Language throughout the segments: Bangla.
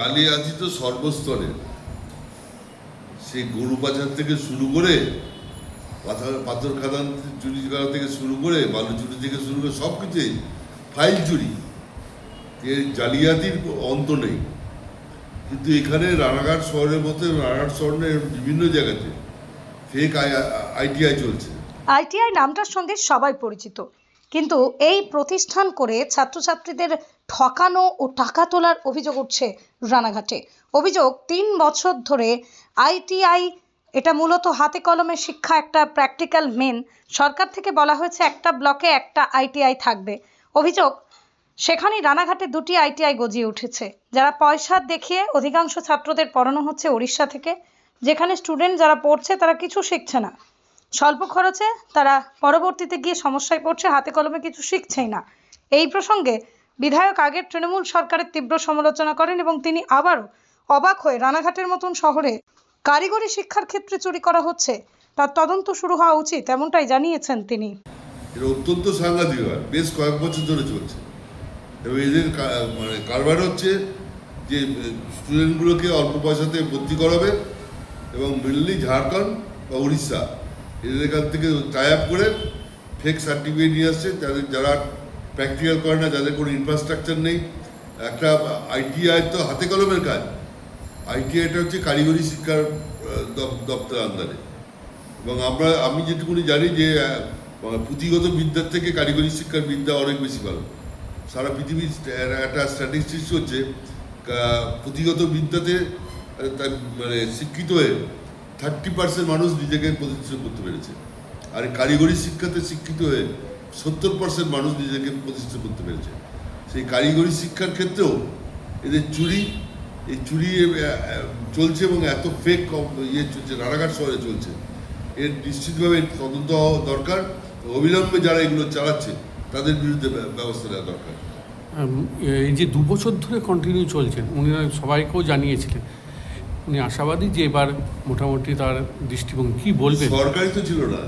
জালিয়াতি তো সর্বস্তরের, সেই গরু পাচার থেকে শুরু করে পাথর খাদান চুরি করা থেকে শুরু করে বালু চুরি থেকে শুরু করে সব কিছুই, ফাইল চুরি, এর জালিয়াতির অন্ত নেই। কিন্তু এখানে রানাঘাট শহরের মতো রানাঘাট শহরের বিভিন্ন জায়গাতে ফেক আইটিআই চলছে। আইটিআই নামটার সঙ্গে সবাই পরিচিত, কিন্তু এই প্রতিষ্ঠান করে ছাত্রছাত্রীদের ঠকানো ও টাকা তোলার অভিযোগ উঠছে রানাঘাটে। অভিযোগ 3 বছর ধরে আইটিআই, এটা মূলত হাতে কলমে শিক্ষা, একটা প্র্যাকটিক্যাল মেন। সরকার থেকে বলা হয়েছে একটা ব্লকে একটা আইটিআই থাকবে। অভিযোগ সেখানেই রানাঘাটে 2টি আইটিআই গজিয়ে উঠেছে। যারা পয়সা দেখিয়ে অধিকাংশ ছাত্রদের পড়ানো হচ্ছে উড়িষ্যা থেকে, যেখানে স্টুডেন্ট যারা পড়ছে তারা কিছু শিখছে না, স্বল্প খরচে তারা পরবর্তীতে গিয়ে সমস্যায় পড়ছে, হাতে কলমে কিছু শিখছেই না। এই প্রসঙ্গে বিধায়ক আগের তৃণমূল সরকারের তীব্র সমালোচনা করেন এবং তিনি আবারও অবাক হয়ে রানাঘাটের মতন শহরে কারিগরি শিক্ষার ক্ষেত্রে চুরি করা হচ্ছে, তার তদন্ত শুরু হওয়া উচিত, এমনটাই জানিয়েছেন তিনি। এটা অত্যন্ত সাংঘাতিক, বেশ কয়েক বছর ধরে চলছে এবং এদের কারবার হচ্ছে যে স্টুডেন্টগুলোকে অল্প পয়সাতে ভর্তি করাবে এবং মেনলি ঝাড়খণ্ড বা উড়িষ্যা এদের এখান থেকে টাই আপ করে ফেক সার্টিফিকেট নিয়ে আসছে, যারা প্র্যাকটিক্যাল করে না, যাদের কোনো ইনফ্রাস্ট্রাকচার নেই। একটা আইটিআই তো হাতে কলমের কাজ, আইটিআইটা হচ্ছে কারিগরি শিক্ষার দপ্তরের আন্ডারে। এবং আমি যেটুকুনি জানি যে পুঁথিগত বিদ্যার থেকে কারিগরি শিক্ষার বিদ্যা অনেক বেশি ভালো। সারা পৃথিবীর একটা স্ট্যাটিস্টিক্স হচ্ছে পুঁথিগত বিদ্যাতে শিক্ষিত হয়ে 30% মানুষ নিজেকে প্রতিষ্ঠিত করতে পেরেছে, আর কারিগরি শিক্ষাতে শিক্ষিত হয়ে 70% মানুষ নিজেকে প্রতিষ্ঠিত করতে পেরেছে। সেই কারিগরি শিক্ষার ক্ষেত্রেও এদের এই চুরি চলছে এবং এত ফেক চলছে, রানাঘাট শহরে চলছে। এর নিশ্চিতভাবে তদন্ত হওয়া দরকার। অবিলম্বে যারা এগুলো চালাচ্ছে তাদের বিরুদ্ধে ব্যবস্থা নেওয়া দরকার। এই যে 2 বছর ধরে কন্টিনিউ চলছেন, উনি সবাইকেও জানিয়েছিলেন, উনি আশাবাদী যে এবার মোটামুটি তার দৃষ্টিভঙ্গি কী বলবেন? সরকারই তো ছিল না,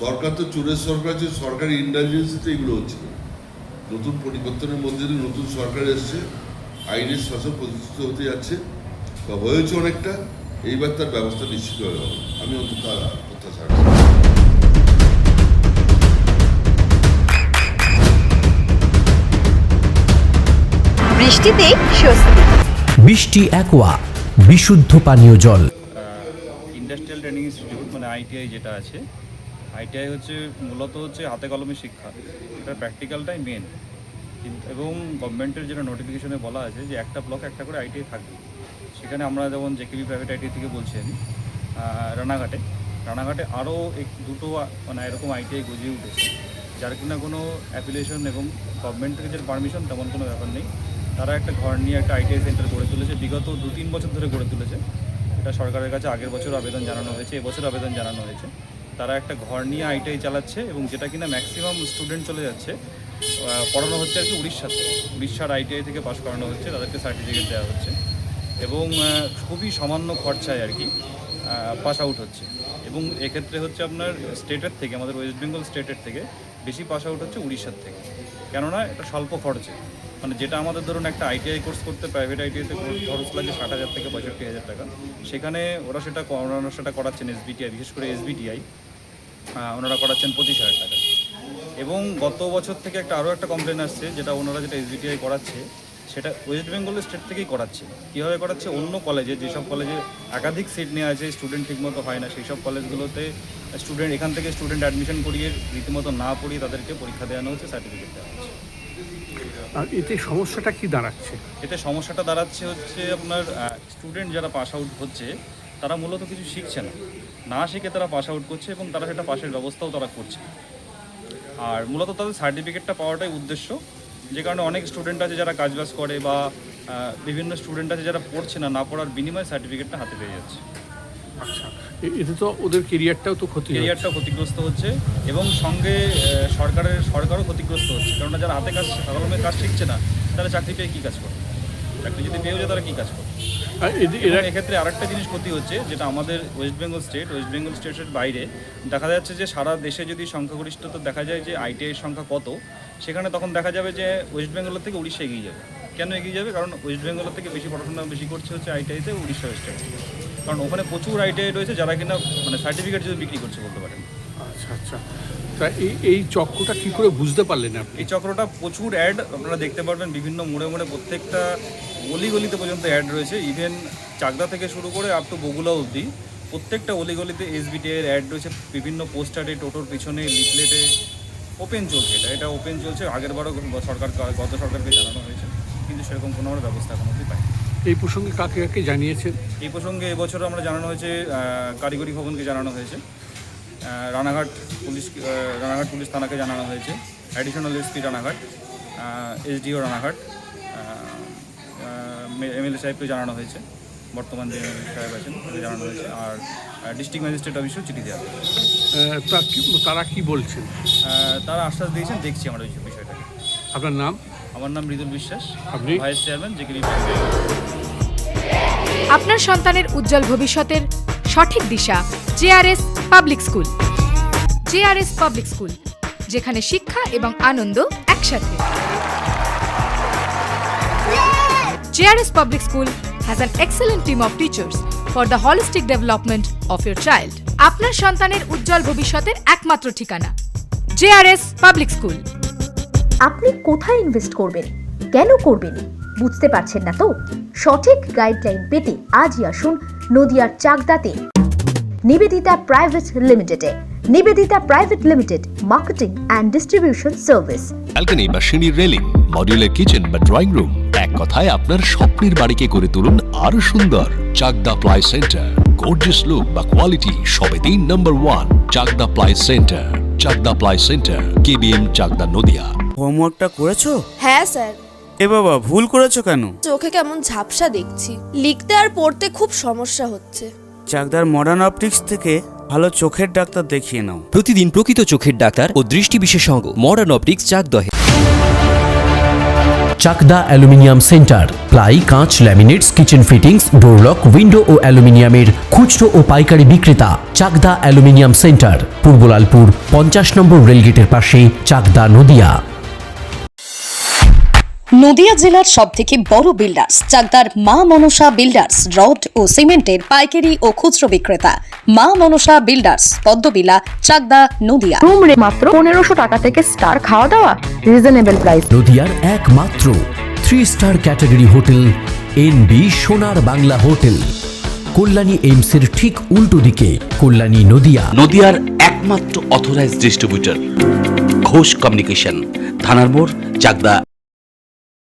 সরকার তো চোরের সরকার ছিল, সরকারি ইন্টেলিজেন্সিতে এগুলো হচ্ছিল। নতুন পরিবর্তনের মধ্যে নতুন সরকার এসছে, আইনের শাসন প্রতিষ্ঠিত হতে যাচ্ছে বা হয়েছে অনেকটা। এইবার তার ব্যবস্থা নিশ্চিতভাবে হবে, আমি অন্তত প্রত্যাশা রাখছি। বৃষ্টিতেই স্বস্তি। বৃষ্টি অ্যাকোয়া, বিশুদ্ধ পানীয় জল। ইন্ডাস্ট্রিয়াল ট্রেনিং ইনস্টিটিউট মানে আইটিআই যেটা আছে, আইটিআই হচ্ছে মূলত হচ্ছে হাতে কলমে শিক্ষা, এটা প্র্যাকটিক্যালটাই মেন। এবং গভর্নমেন্টের যেটা নোটিফিকেশনে বলা আছে যে একটা ব্লক একটা করে আইটিআই থাকবে। সেখানে আমরা যেমন জেকেবি প্রাইভেট আইটিআই থেকে বলছি আমি, রানাঘাটে আরও দুটো মানে এরকম আইটিআই গজিয়ে উঠেছে, যার কিনা কোনো অ্যাপ্লিকেশন এবং গভর্নমেন্ট থেকে যে পারমিশন তেমন কোনো ব্যাপার নেই। তারা একটা ঘর নিয়ে একটা আইটিআই সেন্টার গড়ে তুলেছে, বিগত 2-3 বছর ধরে গড়ে তুলেছে। এটা সরকারের কাছে আগের বছর আবেদন জানানো হয়েছে, এবছর আবেদন জানানো হয়েছে। তারা একটা ঘর নিয়ে আইটিআই চালাচ্ছে এবং যেটা কিনা ম্যাক্সিমাম স্টুডেন্ট চলে যাচ্ছে, পড়ানো হচ্ছে আর কি উড়িষ্যার আইটিআই থেকে পাশ করানো হচ্ছে, তাদেরকে সার্টিফিকেট দেওয়া হচ্ছে এবং খুবই সামান্য খরচায় আর কি পাস আউট হচ্ছে। এবং এক্ষেত্রে হচ্ছে আপনার স্টেটের থেকে, আমাদের ওয়েস্ট বেঙ্গল স্টেটের থেকে বেশি পাস আউট হচ্ছে উড়িষ্যার থেকে, কেননা এটা স্বল্প খরচে। মানে যেটা আমাদের ধরুন একটা আইটিআই কোর্স করতে প্রাইভেট আইটিআইতে খরচ লাগে 60,000 থেকে 65,000 টাকা, সেখানে ওরা সেটা করাচ্ছেন এসবিটিআই, বিশেষ করে এসবিটিআই ওনারা করাচ্ছেন 25,000 টাকা। এবং গত বছর থেকে আরও একটা কমপ্লেন আসছে, যেটা ওনারা যেটা এসবিটিআই করাচ্ছে সেটা ওয়েস্ট বেঙ্গলের স্টেট থেকেই করাচ্ছে। কীভাবে করাচ্ছে? অন্য কলেজে, যেসব কলেজে একাধিক সিট নেওয়া আছে, স্টুডেন্ট ঠিকমতো হয় না, সেই সব কলেজগুলোতে এখান থেকে স্টুডেন্ট অ্যাডমিশন করিয়ে রীতিমতো না পড়িয়ে তাদেরকে পরীক্ষা দেওয়ানো হচ্ছে, সার্টিফিকেট দেওয়া হচ্ছে। আর এতে সমস্যাটা কি দাঁড়াচ্ছে? এতে সমস্যাটা দাঁড়াচ্ছে হচ্ছে আপনার স্টুডেন্ট যারা পাস আউট হচ্ছে তারা মূলত কিছু শিখছে না শিখে তারা পাস আউট করছে এবং তারা সেটা পাসের ব্যবস্থাও তারা করছে। আর মূলত তাদের সার্টিফিকেটটা পাওয়াটাই উদ্দেশ্য, যে কারণে অনেক স্টুডেন্ট আছে যারা কাজবাজ করে বা বিভিন্ন স্টুডেন্ট আছে যারা পড়ছে না পড়ার বিনিময়ে সার্টিফিকেটটা হাতে পেয়ে যাচ্ছে। আচ্ছা, এতে তো ওদের কেরিয়ারটাও ক্ষতিগ্রস্ত হচ্ছে এবং সঙ্গে সরকারও ক্ষতিগ্রস্ত হচ্ছে, কেননা যারা হাতে কলমে কাজ শিখছে না তারা চাকরি পেয়ে কী কাজ করে, চাকরি যদি পেয়েও যায় তারা কী কাজ করে। এক্ষেত্রে আরেকটা জিনিস ক্ষতি হচ্ছে, যেটা আমাদের ওয়েস্ট বেঙ্গল স্টেটের বাইরে দেখা যাচ্ছে যে সারা দেশে যদি সংখ্যাগরিষ্ঠতা দেখা যায় যে আইটিআইয়ের সংখ্যা কত, সেখানে তখন দেখা যাবে যে ওয়েস্ট বেঙ্গলের থেকে উড়িষ্যা এগিয়ে যাবে। কেন এগিয়ে যাবে? কারণ ওয়েস্ট বেঙ্গলের থেকে বেশি পড়াশোনা বেশি করছে হচ্ছে আইটিআইতে উড়িষ্যা ওয়েস্টে, কারণ ওখানে প্রচুর আইটিআই রয়েছে যারা কিনা মানে সার্টিফিকেট যদি বিক্রি করছে বলতে পারেন। আচ্ছা আচ্ছা, তা এই চক্রটা কী করে বুঝতে পারলেন আপনি? এই চক্রটা প্রচুর অ্যাড আপনারা দেখতে পারবেন, বিভিন্ন মোড়ে মোড়ে প্রত্যেকটা অলিগলিতে পর্যন্ত অ্যাড রয়েছে, ইভেন চাকদা থেকে শুরু করে আপ টু বগুলা অবধি প্রত্যেকটা অলিগলিতে এসবিটিআই এর অ্যাড রয়েছে, বিভিন্ন পোস্টারে, টোটোর পিছনে, লিফলেটে ওপেন চলছে। এটা ওপেন চলছে, আগের বারও গত সরকারকে জানানো হয়েছে, কিন্তু সেরকম কোনো ব্যবস্থা এখন অবধি পাইনি। এই প্রসঙ্গে কাকে কাকে জানিয়েছেন? এই প্রসঙ্গে এবছর আমরা জানানো হয়েছে, কারিগরি ভবনকে জানানো হয়েছে, রানাঘাট পুলিশ থানাকে জানানো হয়েছে, additional SP Ranaghat, SDO Ranaghat, MLA সাহেবকে জানানো হয়েছে, বর্তমান যে এমএলএ সাহেব আছেন তাকে জানানো হয়েছে, আর ডিস্ট্রিক্ট ম্যাজিস্ট্রেট অফিসেও চিঠি দেওয়া হয়েছে। তারা কি বলছেন? তারা আশ্বাস দিয়েছেন, দেখছি আমরা ওই বিষয়টাকে। আপনার নাম? আমার নাম মৃদুল বিশ্বাস, আপনি? Vice chairman JKD. আপনার সন্তানের উজ্জ্বল ভবিষ্যতের সঠিক দিশা JRS public school. JRS public school, যেখানে শিক্ষা এবং আনন্দ একসাথে। JRS public school has an excellent team of teachers for the holistic development of your child. আপনার সন্তানের উজ্জ্বল ভবিষ্যতের একমাত্র ঠিকানা জেআরএস পাবলিক স্কুল। আপনি কোথায় ইনভেস্ট করবেন, কেন করবেন, বুঝতে পারছেন না তো? সঠিক গাইডলাইন পেতে আজই আসুন নদিয়ার চাকদাতে নিবেদিতা প্রাইভেট লিমিটেডে। Nivedita private limited, marketing and distribution service. Balcony বা সিঁড়ির রেলিং, মডিউলার কিচেন বা ড্রয়িং রুম, এক কথায় আপনার স্বপ্নের বাড়িকে করে তুলুন আরো সুন্দর। Chakdah ply centre, gorgeous look বা কোয়ালিটি সবে 3 নম্বর 1 Chakdah ply centre. Chakdah ply centre, KBM, Chakdah, Nadia. হোমওয়ার্কটা করেছো? হ্যাঁ স্যার। এ বাবা, ভুল করেছো কেন? চোখে কেমন ঝাপসা দেখছি, লিখতে আর পড়তে খুব সমস্যা হচ্ছে। চাকদার মডার্ন অপটিক্স থেকে ভালো চোখের ডাক্তার দেখিয়ে নাও। প্রতিদিন প্রকৃত চোখের ডাক্তার ও দৃষ্টি বিশেষজ্ঞ মডার্ন অপটিক্স চাকদহে। চাকদা অ্যালুমিনিয়াম সেন্টার, প্লাই, কাঁচ, laminates, kitchen fittings, door lock, window ও অ্যালুমিনিয়ামের খুচরো ও পাইকারি বিক্রেতা। চাকদা অ্যালুমিনিয়াম সেন্টার, পূর্বলালপুর 50 নম্বর রেলগেটের পাশে, চাকদা, নদিয়া। নদিয়া জেলার সবথেকে বড় বিল্ডার্স চাকদার মা মনসা বিল্ডার্স, রড ও সিমেন্টের পাইকারি ও খুচরো বিক্রেতা। Maa Manasa builders, Padmabila, Chakdah, Nadia. Room rate মাত্র 1500 টাকা থেকে স্টার, খাওয়া দাওয়া রিজনেবল প্রাইস। নদিয়ার একমাত্র 3 স্টার ক্যাটাগরি হোটেল এনবি সোনার বাংলা হোটেল, কল্যাণী এইমসের ঠিক উল্টো দিকে, কল্যাণী, নদিয়া। নদিয়ার একমাত্র অথরাইজড ডিস্ট্রিবিউটর ঘোষ কমিউনিকেশন, থানার মোড়, চাকদা।